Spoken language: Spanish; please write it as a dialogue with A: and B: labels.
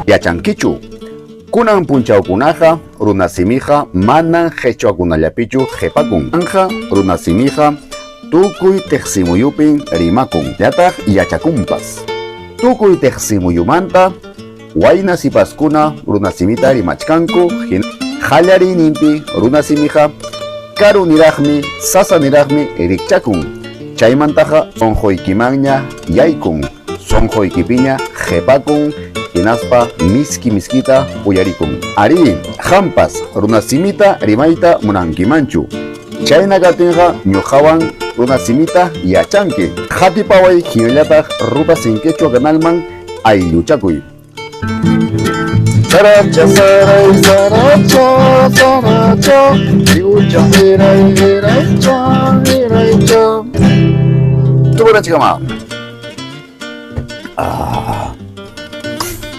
A: Yachankichu, kunan punchawkunaqa runasimija manan qhichwakunallapichu qhipakun. Anja runasimija tukuy tiqsimuyupin rimakun, ñataq yachakunpas. Tukuy tiqsimuyumanta wayna sipaskuna runasimita rimachkanku, qallariyninpi runasimija karu niraqmi, sasa niraqmi rikchakun. Chaymantaqa sonqoykimanña yaykun, sonqoykipiña qhipakun, hinaspa miskita uyarikun. Ari, hampas runasimita rimayta munankimanchu. Chayna katinqa ñuqawan runasimita yachanki. Qhatipaway hinallataq rutasinkichu kanalman aylluchakuy. Saracha, saray, saracha, saracha, yucha, hiraycha, hiraycha. Tu buena chica más.